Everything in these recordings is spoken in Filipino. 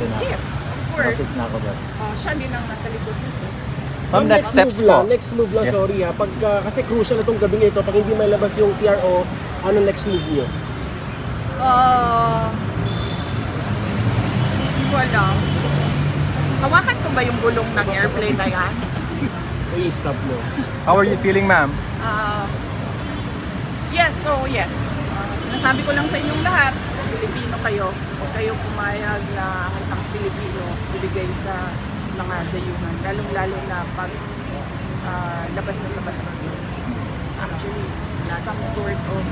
din natin. Yes, of course. Message na ako, boss. Siya din ang nasa likod nito. Ma'am, next steps po. Next move lang, Yes. sorry ha. Pag, kasi crucial na itong gabing ito, pag hindi may labas yung PRO, ano next move niyo? Hindi ko alam. Hawakan ko ba yung gulong ng airplane na yan? So i-stop mo. How are you feeling, ma'am? Yes. Sinasabi ko lang sa inyong lahat, Pilipino kayo. Huwag kayo pumayag na ang isang Pilipino bibigay sa mga dayuhan. Lalong-lalo na pag labas na sa batas yun. It's actually some sort of,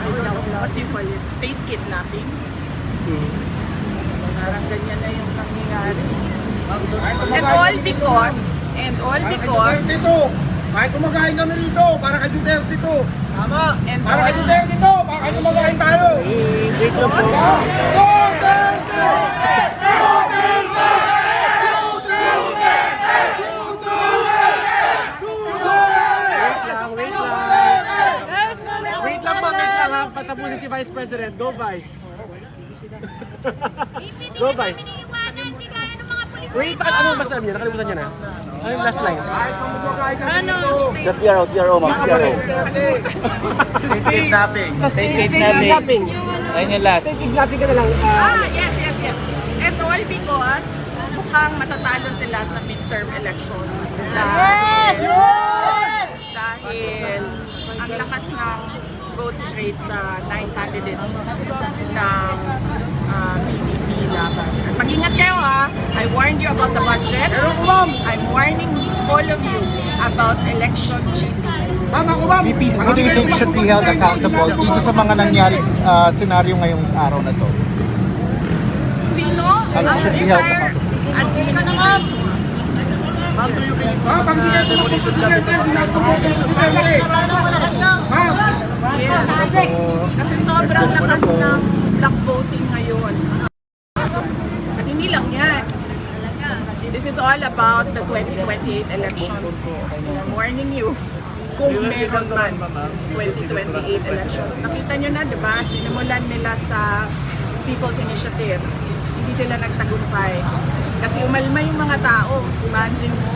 I don't know what you call it, state kidnapping. Parang ganyan na yung nangyayari. And all because, Kahit kumakain kami rito, para kay Duterte to. Tama. and Para kay all, Duterte to, para kay kumakain tayo. Wait lang po. Wait lang po, wait lang ha. Patapusin si Vice President. Go, Vice. Go, Vice. Wait, ano ba sabi niya? Nakalimutan niya na. Ano yung last line? Kahit kumakain kami rito. Sa PRO, ma'am. PRO. State kidnapping. State Kidnapping. Ayun yung last. State kidnapping ka na lang. yes. And all because mukhang matatalo sila sa midterm elections. Dahil ang lakas ng vote rate sa 9 candidates ng PDP laban. At mag-ingat kayo ha. I warned you about the budget. I'm warning all of you about election cheating. Ma'am, ako ma'am. VP, who do you think should be held accountable dito sa mga nangyari senaryo ngayong araw na to? Sino? Ang Ang should be held entire administration. Ma'am, pag hindi kayo tumakbo sa Presidente, hindi na tumakbo sa Presidente. Ma'am, Yes. Kasi sobrang lakas ng black voting ngayon. At hindi lang yan. This is all about the 2028 elections. I'm warning you, kung meron man 2028 elections. Nakita nyo na, di ba? Sinimulan nila sa People's Initiative. Hindi sila nagtagumpay. Kasi umalma yung mga tao. Imagine mo,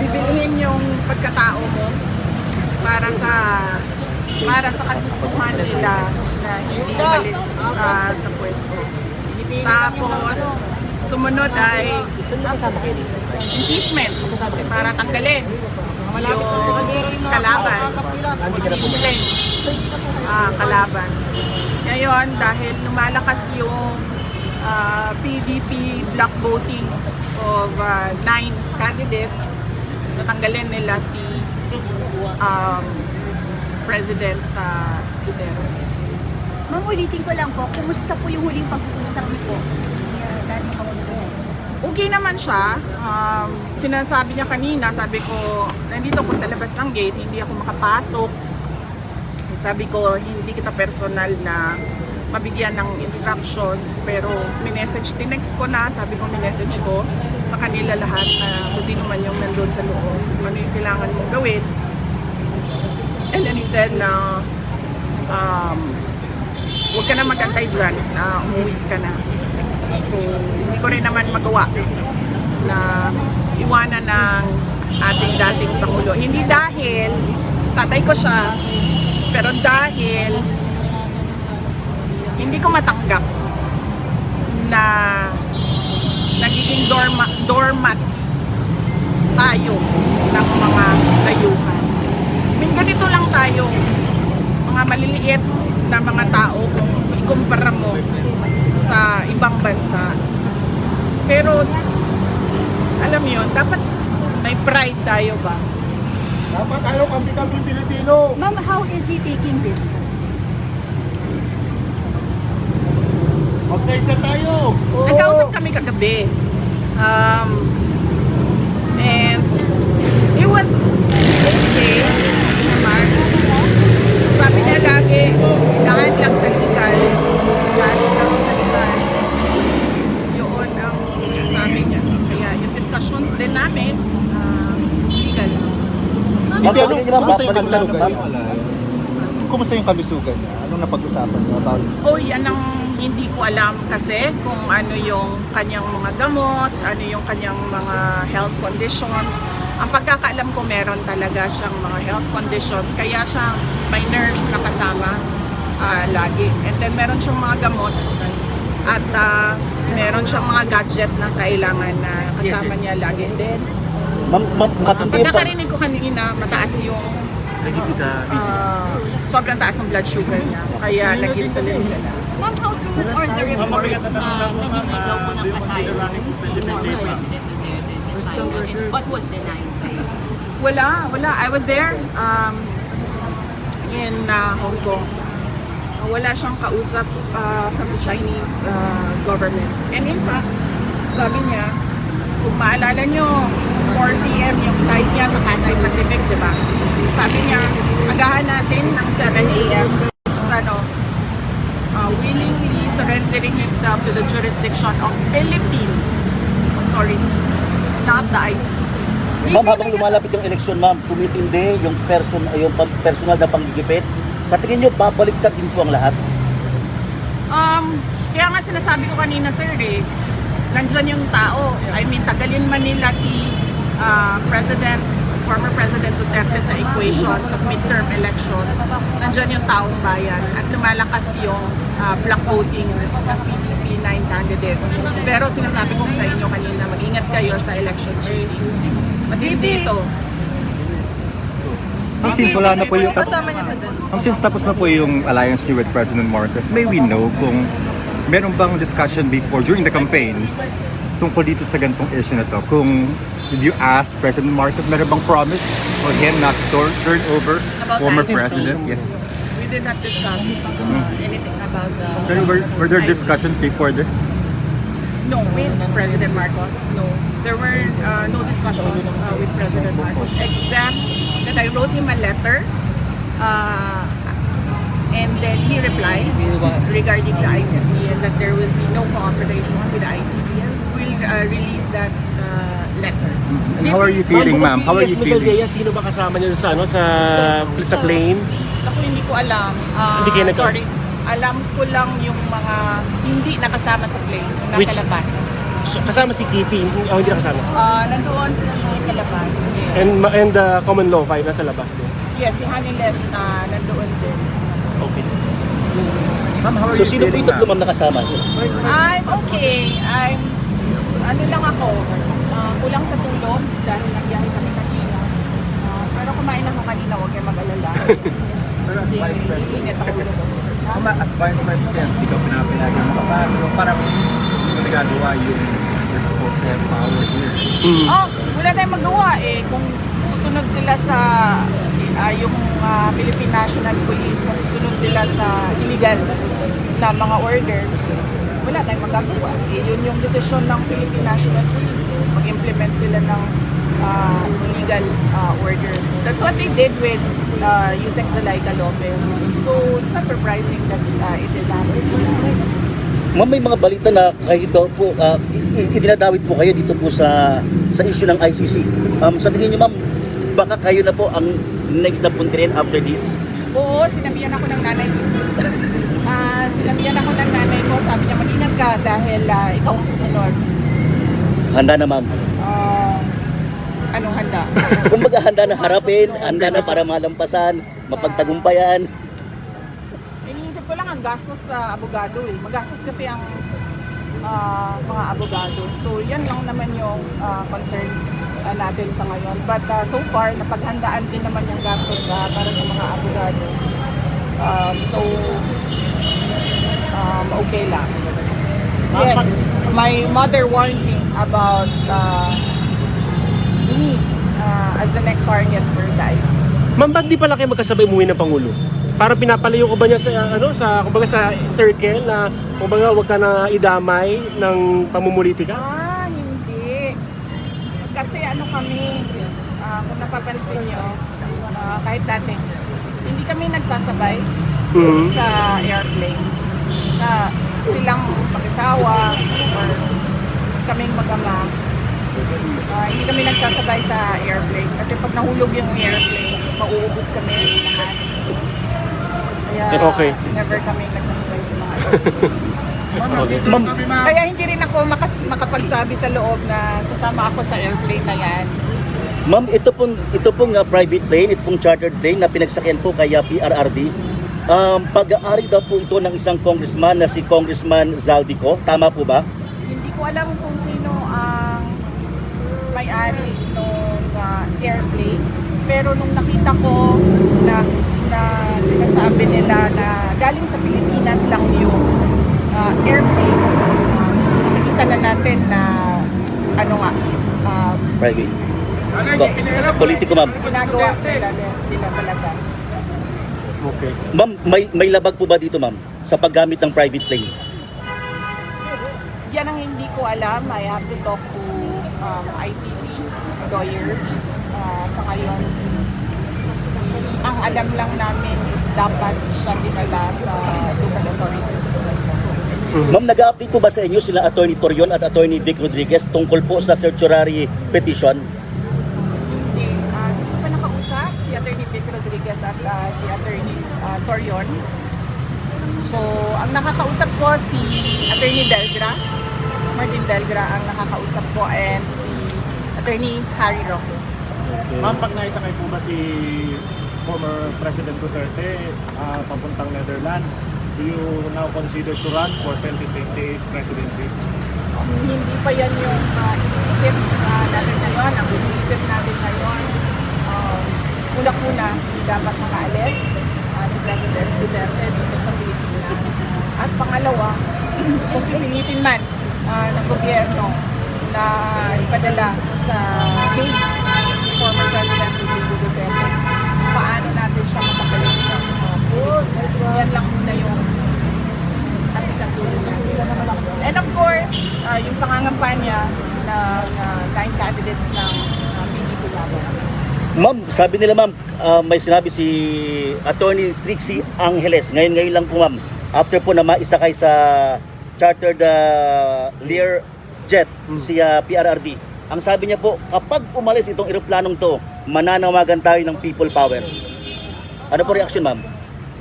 bibilihin yung pagkatao mo para sa kagustuhan nila na hindi umalis sa pwesto. Tapos, sumunod ay impeachment para tanggalin yung kalaban. Posible kalaban. Ngayon, dahil lumalakas yung PDP block voting of 9 candidates, natanggalin nila si President Duterte. Ma'am, ulitin ko lang po, kumusta po yung huling pag-uusap niyo po? Dating Pangulo. Okay naman siya. Sinasabi niya kanina, sabi ko, nandito ko sa labas ng gate, hindi ako makapasok. Sabi ko, hindi kita personal na mabigyan ng instructions, pero tinext ko na, sabi ko, minessage ko sa kanila lahat na kung sino man yung nandun sa loob, ano yung kailangan mong gawin. And then he said na, huwag ka na mag-antay dyan, na umuwi ka na. So, hindi ko rin naman magawa na iwanan ng ating dating Pangulo. Hindi dahil tatay ko siya, pero dahil hindi ko matanggap na nagiging doormat tayo ng mga dayuhan. I mean, ganito lang tayo, mga maliliit na mga tao kung ikumpara mo sa ibang bansa. Pero, alam mo yun, dapat may pride tayo ba? dapat tayo kampi-kampi Pilipino. Ma'am, how is he taking this? Okay siya tayo. Nagkausap kami kagabi. And he was okay naman. Sabi niya lagi, daan lang sa legal. Daan lang sa legal. Yun ang sabi niya. Kaya yung discussions din namin, legal. Hindi, kumusta yung kalusugan niya? Kumusta yung kalusugan niya? Anong napag-usapan niyo about it? Oh, yan ang Hindi ko alam kasi kung ano yung kanyang mga gamot, ano yung kanyang mga health conditions. Ang pagkakaalam ko meron talaga siyang mga health conditions, kaya siya may nurse na kasama lagi. And then meron siyang mga gamot at meron siyang mga gadget na kailangan na kasama niya lagi. And then, ang pagkakarinig ko kanina, mataas yung sobrang taas ng blood sugar niya. Kaya nag-insulin sila. Ma'am, how true are the reports na naningi daw po ng asylum si former President Duterte sa China? And what was denied by you? Wala. I was there in Hong Kong. Wala siyang kausap from the Chinese government. And in fact, sabi niya, kung maalala nyo, 4 p.m. yung flight niya sa Cathay Pacific, di ba? Sabi niya, agahan natin ng 7 a.m. Willingly surrendering himself to the jurisdiction of Philippine authorities, not the ICC. Ma'am, habang lumalapit yung eleksyon, ma'am, tumitindi yung personal na panggigipit. Sa tingin nyo, babaliktad din po ang lahat? Kaya nga sinasabi ko kanina, sir, nandyan yung tao. I mean, tagalin man nila si former President Duterte sa equation sa midterm elections. Nandyan yung taong bayan at lumalakas yung block voting ng PDP 9 candidates. Pero sinasabi ko sa inyo kanina, mag-ingat kayo sa election cheating. Matindi ito. Since wala na po yung since tapos na po yung alliance niyo with President Marcos, may we know kung meron bang discussion before during the campaign tungkol dito sa ganitong issue na to? Kung did you ask President Marcos, meron bang promise for him not to turn over About former ICC? president? Yes. We did not discuss anything about Pero were there discussions before this? No, with President Marcos, no. There were no discussions with President Marcos, except that I wrote him a letter and then he replied regarding the ICC and that there will be no cooperation with the ICC and we'll release that letter. And how are you feeling, ma'am? How are you feeling? Sino ba kasama niyo sa sa plane? Ako hindi ko alam. Hindi kayo Sorry. Alam ko lang yung mga hindi nakasama sa plane, yung nasa Which- labas. Kasama si Kitty, hindi nakasama. Nandoon si Kiki sa labas. Yes. And the common law 5 nasa labas din. Yes, si Hanilet nandoon din. Okay. Ma'am, how are So you sino po feeling, yung tatlo, ma'am? ma'am, nakasama? I'm okay. Ano lang ako, kulang sa tulog dahil nagbiyahe kami kanina. Pero kumain ako kanina, huwag kayo mag-alala. Pero as vice president, Init ako ulo. as vice president, ikaw pinapayagan mo pa. So parang hindi mo nagagawa yung you're supposed to have power here. Wala tayong magawa eh. Kung susunod sila sa yung Philippine National Police, kung susunod sila sa illegal na mga order, wala tayong magagawa. Yun yung desisyon ng Philippine National Police. Mag-implement sila ng illegal orders. That's what they did with Yusek Zalaika Lopez. So it's not surprising that it is happening. Ma'am, may mga balita na kayo daw po, idinadawit po kayo dito po sa issue ng ICC. Sa tingin niyo, ma'am, baka kayo na po ang next na puntirin after this? Oo, sinabihan ako ng nanay ko. Sinabihan ako ng nanay ko, sabi niya mag-ingat ka dahil ikaw ang susunod. Handa na, ma'am. Anong handa? Kumbaga, handa na harapin, handa na para malampasan, mapagtagumpayan. Iniisip ko lang ang gastos sa abogado eh. Magastos kasi ang mga abogado. So yan lang naman yung concern natin sa ngayon. But so far, napaghandaan din naman yung gastos para sa mga abogado. Okay lang. Yes, my mother warned me about me as the next target for the ICC. Ma'am, ba't di pala kayo magkasabay umuwi ng Pangulo? Parang pinapalayo ko ba niya sa kumbaga sa circle na kumbaga wag ka na idamay ng pamumulitika? Hindi. Kasi ano kami, kung napapansin nyo, kahit dati, hindi kami nagsasabay sa airplane. Na silang mag-asawa or kaming mag-ama. Hindi kami nagsasabay sa airplane. Kasi pag nahulog yung airplane, mauubos kami lahat. Kaya Okay. never kami nagsasabay sa mga airplane. Ma'am, Kaya hindi rin ako makapagsabi sa loob na sasama ako sa airplane na yan. ma'am, ito pong private plane, ito pong chartered plane na pinagsakyan po kay PRRD. Pag-aari daw po ito ng isang congressman na si Congressman Zaldico. Tama po ba? Hindi ko alam kung sino ang may-ari ng airplane. Pero nung nakita ko na sinasabi nila na galing sa Pilipinas lang yung airplane, nakikita na natin na ano nga, Private. Politiko, ma'am. ginagawa nila talaga. Okay. Ma'am, may labag po ba dito, ma'am, sa paggamit ng private plane? Yan ang hindi ko alam. I have to talk to ICC lawyers. Sa ngayon, ang alam lang namin is dapat siya dinala sa local authorities. Ma'am, nag-update po ba sa inyo sila Attorney Torion at Attorney Vic Rodriguez tungkol po sa certiorari petition? Hindi ko pa nakausap si Attorney Vic Rodriguez at si Attorney Torion. So, ang nakakausap ko si Attorney Delgra, Martin Delgra ang nakakausap ko, and si Attorney Harry Roque. Ma'am, pag naisakay po ba si former President Duterte papuntang Netherlands, do you now consider to run for 2028 presidency? Hindi pa yan yung iniisip natin ngayon. Ang iniisip natin ngayon, una-una, hindi dapat makaalis si President Duterte dito sa Pilipinas. At pangalawa, kung pipilitin man ng gobyerno na ipadala sa Hague si former President Duterte, paano natin siya mapakalit ng yan lang muna yung asikasulo natin. And of course, yung pangangampanya ng 9 candidates ng PDP Laban. Ma'am, sabi nila, ma'am, may sinabi si Attorney Trixie Angeles, ngayon lang po, ma'am, after po na maisakay sa chartered Lear jet si PRRD. Ang sabi niya po, kapag umalis itong eroplanong to, mananawagan tayo ng people power. Ano po reaction, ma'am?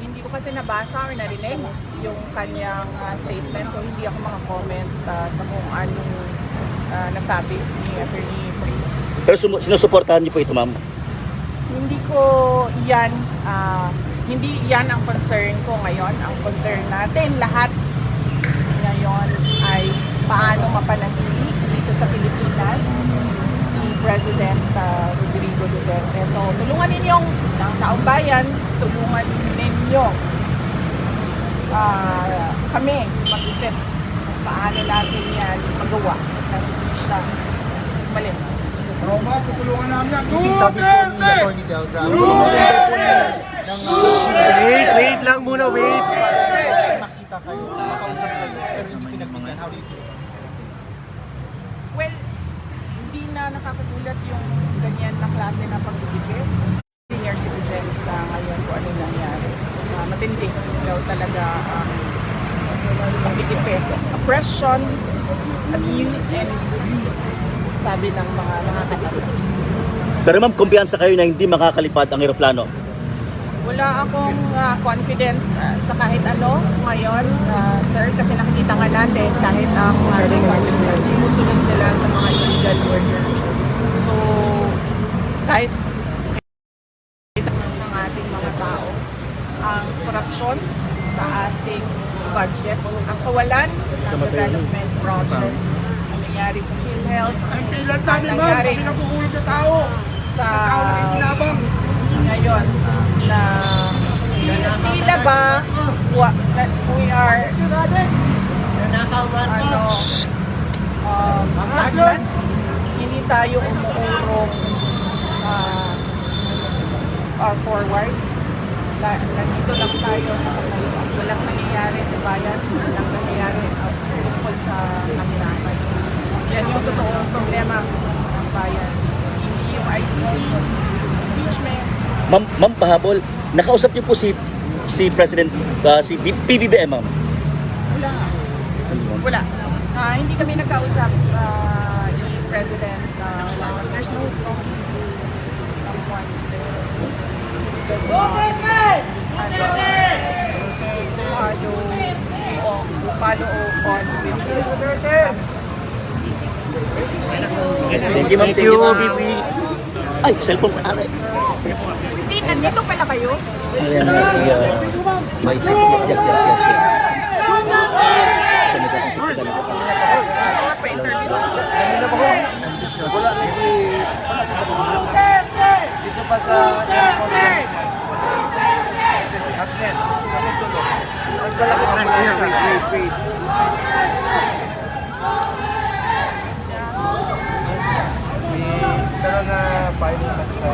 Hindi ko kasi nabasa or narinig yung kanyang statement, so hindi ako makakomment sa kung anong nasabi ni Attorney Trixie. Pero sinusuportahan niyo po ito, ma'am? Hindi ko yan, hindi yan ang concern ko ngayon. Ang concern natin lahat ngayon ay paano mapanatili dito sa Pilipinas si President Rodrigo Duterte. So tulungan ninyong taong bayan, tulungan ninyo kami mag-isip paano natin yan magawa na hindi siya umalis. Hindi sabi po ni Attorney Delgra. Wait lang muna, wait. Makita kayo, makausap kayo, pero hindi pinagbigyan. How do you feel? Well, hindi na nakakagulat yung ganyan na klase na pagdidikit. Senior citizens ngayon kung ano nangyari. Matindi daw talaga ang pagdidikit. Oppression, abuse, and greed, sabi ng mga nakakatanda. Pero ma'am, kumpiyansa kayo na hindi makakalipad ang eroplano. Wala akong confidence sa kahit ano ngayon, sir, kasi nakikita nga natin kahit ang record sumusunod sila sa mga illegal orders. So, kahit ng ating mga tao, ang korupsyon sa ating budget, ang kawalan ng development projects, ang nangyari sa PhilHealth, ang nangyari sa ngayon na tila ba we are stagnant, hindi tayo umuurong forward. Nandito lang tayo, walang nangyayari sa bayan, walang nangyayari tungkol sa kahirapan. Yan yung totoong problema ng bayan. Hindi yung ICC, impeachment. Ma'am, pahabol, nakausap niyo po si President, si PBBM, ma'am? Wala. Hindi kami nagkausap ni President Marcos. There's no talking to someone. Follow Thank you, ma'am. Thank you, VP. Ay, cellphone pa. Aray. Hindi, nandito pala kayo. Ayan na si Vice. Yes. Dito pa sa nagdala ko ng pero na pilot sa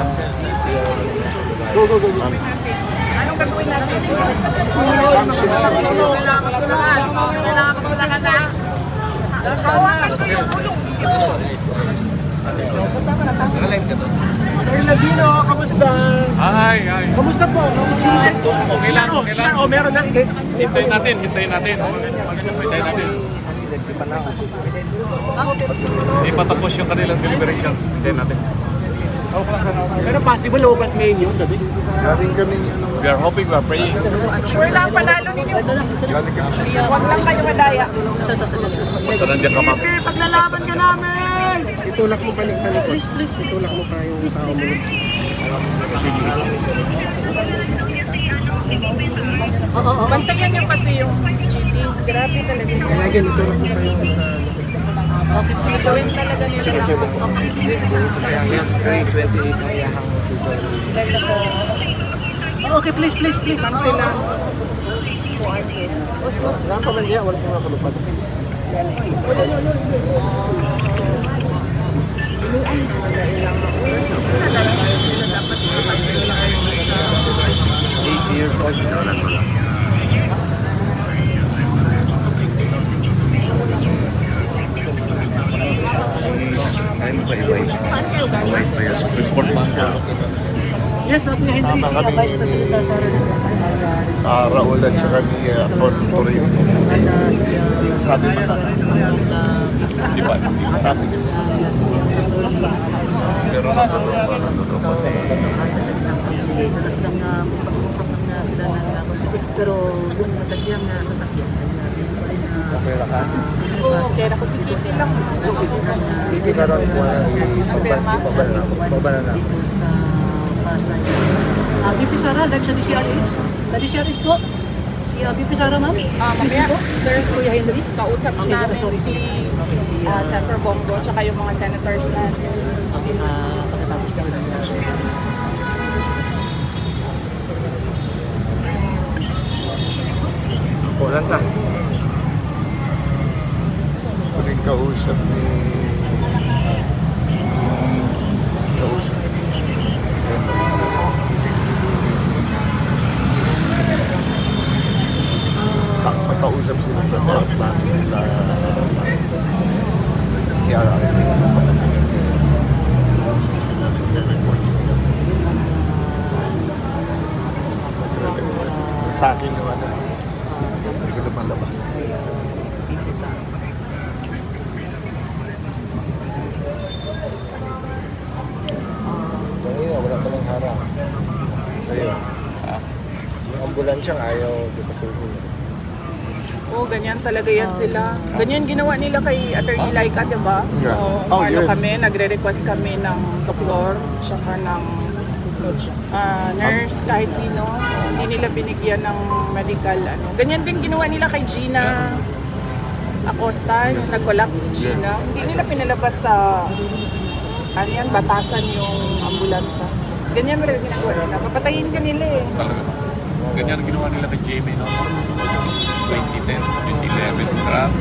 Go. Anong gagawin natin? Attorney Ladino, kamusta? Hi. Kamusta po? Okay lang. Oh, meron na. Hintayin natin. Hintayin natin. Hindi pa tapos yung kanilang deliberation. Hintayin natin. Pero possible lumabas ngayon yun, gabi. galing kami We are hoping, we are praying. Sure lang, panalo ninyo. Huwag lang kayo madaya. Basta nandiyan ka, ma'am. Paglalaban ka namin! Itulak mo pa please, itulak mo pa yung tao mo. Bantayan niyo kasi yung cheating. Grabe talaga. Kaya itulak mo pa yung Okay, gawin talaga nila. Okay, please. Ma'am sila. Yes, at may Henry Tama kami Vice President Sara Raul at saka ni Apon Torino. Sabi pa na. Di ba? Sabi kasi. Pero pero yung matagyang sasakyan Okay lang ka. Oo, okay. Ako si Kitty lang. Hindi ka rin pabala na. sa Pasay. BP Sara, live sa DCRH. Sa DCRH po. Si BP Sara, ma'am. Excuse me Mamaya, po. sir, Si Kuya Henry. kausap namin si Senator Bongo tsaka yung mga senators natin. Okay, pagkatapos kami ng Kulang ka. Kuling kausap ni... Kausap. Pagkausap sila sa sarap sila... Sa akin yung ano, hindi ko naman labas. Wala pa lang harang. Sa'yo. Yung ambulansya ayaw dipasuhin. Oo, ganyan talaga yan sila. Ganyan ginawa nila kay Attorney Laika, di ba? Yeah. Oo, Oh, ano yes. kami, nagre-request kami ng doktor, tsaka ng nurse, kahit sino. Hindi nila binigyan ng medical. Ano. Ganyan din ginawa nila kay Gina Acosta, yung nag-collapse si Gina. Hindi nila pinalabas sa batasan yung ambulansya. Ganyan rin ginagawa nila. Papatayin ka nila eh. talaga. Ganyan ang ginawa nila kay Jamie, no? 2010, 2011, grabe.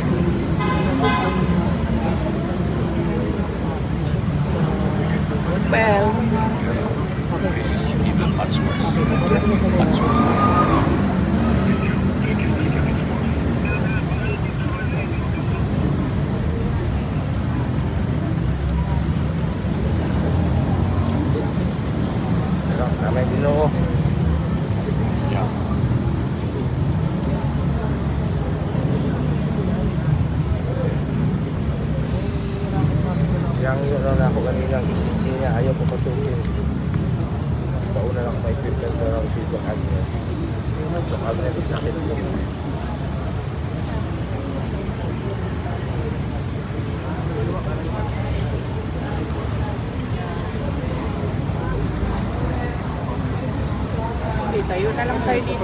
Well, This is even much worse. Much worse. Namay din ako. Yeah. Yang yun lang ako kanina, ECG niya, ayaw ko pasukin. Pauna lang may equipment na lang si Bakan niya. Bakan niya, may sakit yun. Tayo na lang tayo dito.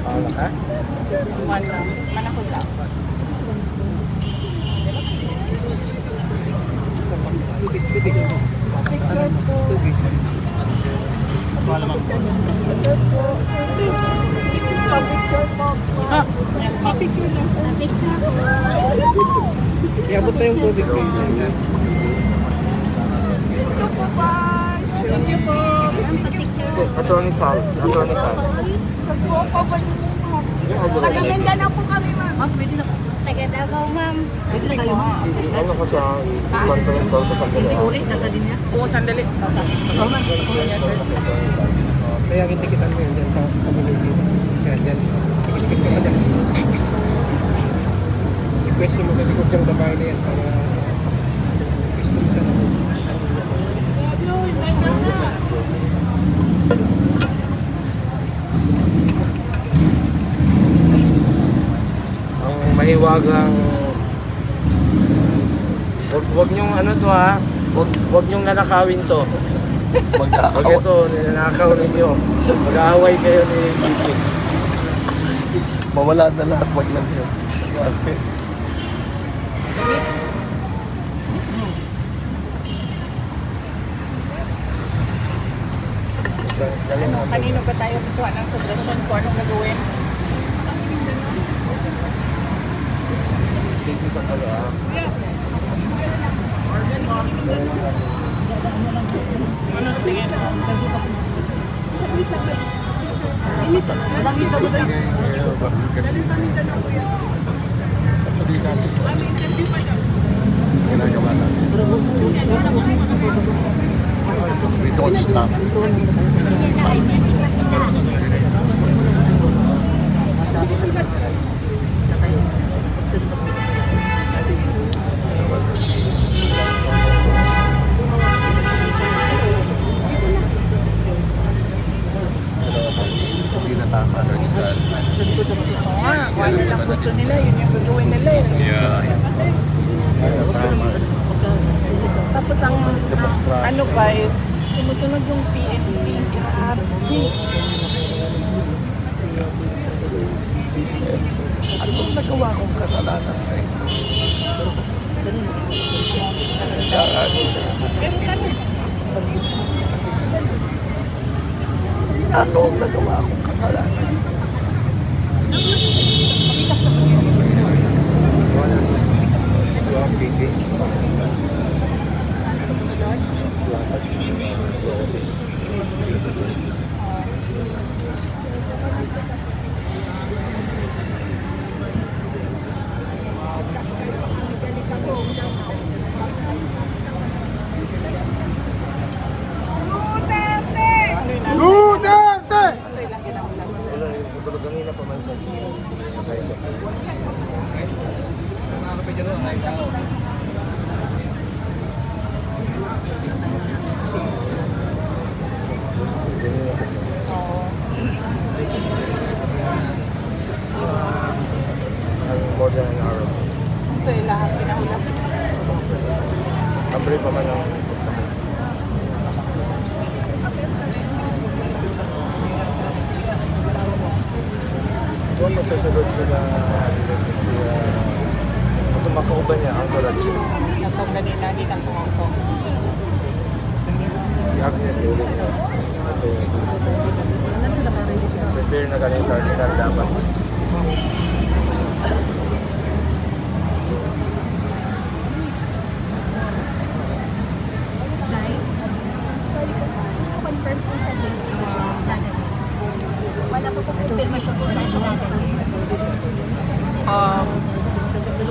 Paula ka? Mana? Mana ko lang. Yes, ma'am. Iabot pa yung tubig ko. Attorney Sal. Attorney Sal. Taga Mindanao po kami, ma'am. Ma'am, pwede na. Taga Davao, ma'am. Pwede na tayo, ma'am. Ano ko sa conference call ko sa Hindi uri, nasa linya. Oo, sandali. Oo, ma'am. Yes, sir. Kaya kintikitan mo yun dyan sa community. Kaya dyan, tikitikit ka na dyan. Request mo sa likod yung babae na yan para request mo sa ang mahiwagang wag nyong ano to ha, wag nyong nanakawin to. Pag ito, ninanakaw ninyo, mag-aaway kayo ni Kiki. Mawala na lahat, wag lang yun. Kanino ba tayo kukuha ng suggestions kung anong gagawin? Thank you sa kalo ha. Ano tingin? Ginagawa natin. We don't stop. Hindi na tama. Oo nga, kung ano lang gusto nila, yun yung gagawin nila eh. Tama. Tapos ang ano pa is, sumusunod yung PNP. Grabe. He said, anong nagawa kong kasalanan sa inyo? Anong nagawa kong kasalanan sa inyo? Kanina pa man sa more than an hour. So, lahat kinahulap. Abre pa man ang kung masusunod sila kung tumakbo ba niya ang corruption. Natong kanina, di na sumako. Si Agnes ulit niya. Prepare na ganun cardinal dapat. Guys, sorry po, gusto niyo confirm po sa date na dadating. Wala po po confirmation po sa siya dadating.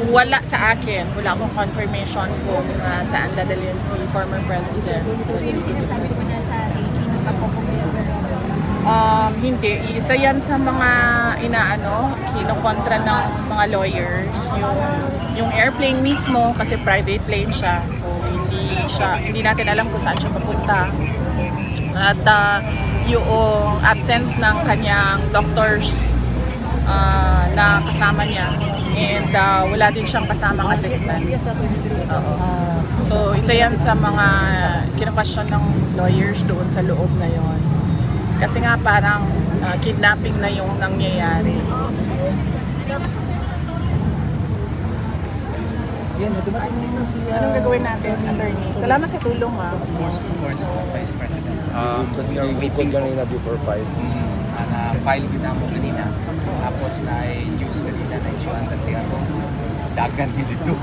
Wala sa akin. Wala akong confirmation kung saan dadalhin si former president. So yung sinasabi ko na sa date, hindi pa po po Hindi. Isa yan sa mga kinokontra ng mga lawyers. Yung airplane mismo, kasi private plane siya. So, hindi natin alam kung saan siya papunta. At yung absence ng kanyang doctors na kasama niya. And wala din siyang kasamang assistant. Oo. So, isa yan sa mga kina-question ng lawyers doon sa loob na yon. Kasi nga parang kidnapping na yung nangyayari. Anong gagawin natin, attorney? Salamat sa tulong, ha? Of course, Vice President. We are waiting kanina before 5. Na-file kita mo kanina. Tapos na-news kanina na issue ang tatiyan mo. Dagan dito.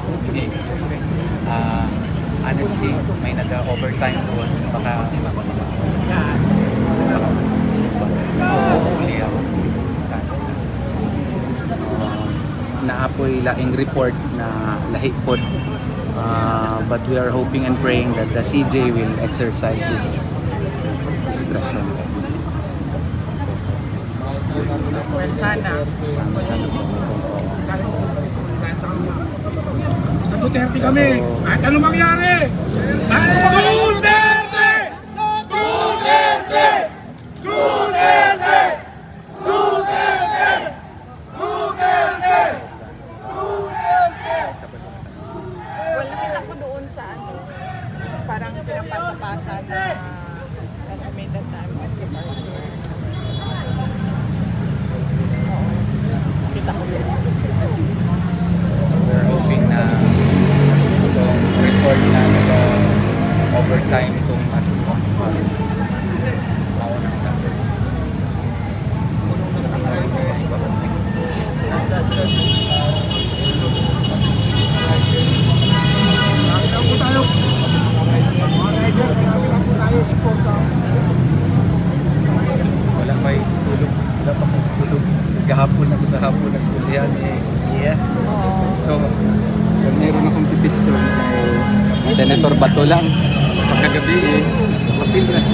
Honestly, may nag-overtime doon. Baka hopefully ako. Naapoy laing report na lahipod. But we are hoping and praying that the CJ will exercise his discretion. Well, sana. Sa Duterte kami, kahit ano mangyari! Kahit ano mangyari! Duterte! Duterte! Duterte! Duterte! Duterte! Duterte! Well, nakita ko doon sa parang pinapasa-pasa na estimated times of departure. Kita ko doon. We're hoping na itong report na overtime itong maunang wala may tulog, wala pa kong tulog. Gahapon ako sa hapon na studyan yes. So, kung meron akong petisyon kay Senator Bato lang, pagkagabi appeal na si